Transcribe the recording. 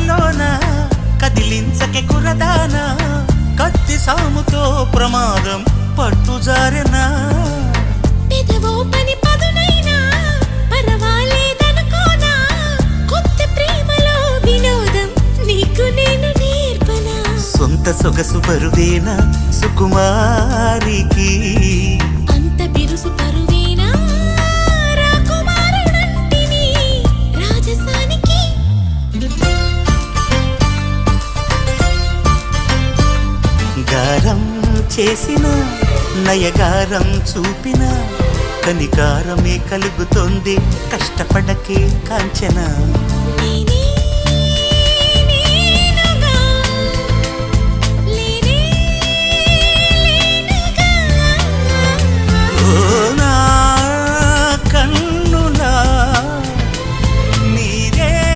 కలలోన కదిలించకే కురదానా కత్తి సాముతో ప్రమాదం పట్టుజారెనా పెదవో పని పదునైనా పర్వాలేదనుకోనా కొత్త ప్రేమలో వినోదం నీకు నేను నేర్పనా సొంత సొగసు బరువేనా సుకుమారికి అంత బిరుసు పరువేనా రాకుమారుడంటిని రాజసానికి గారం చేసిన నయగారం చూపిన కనికారమే కలుగుతోంది కష్టపడకే కాంచన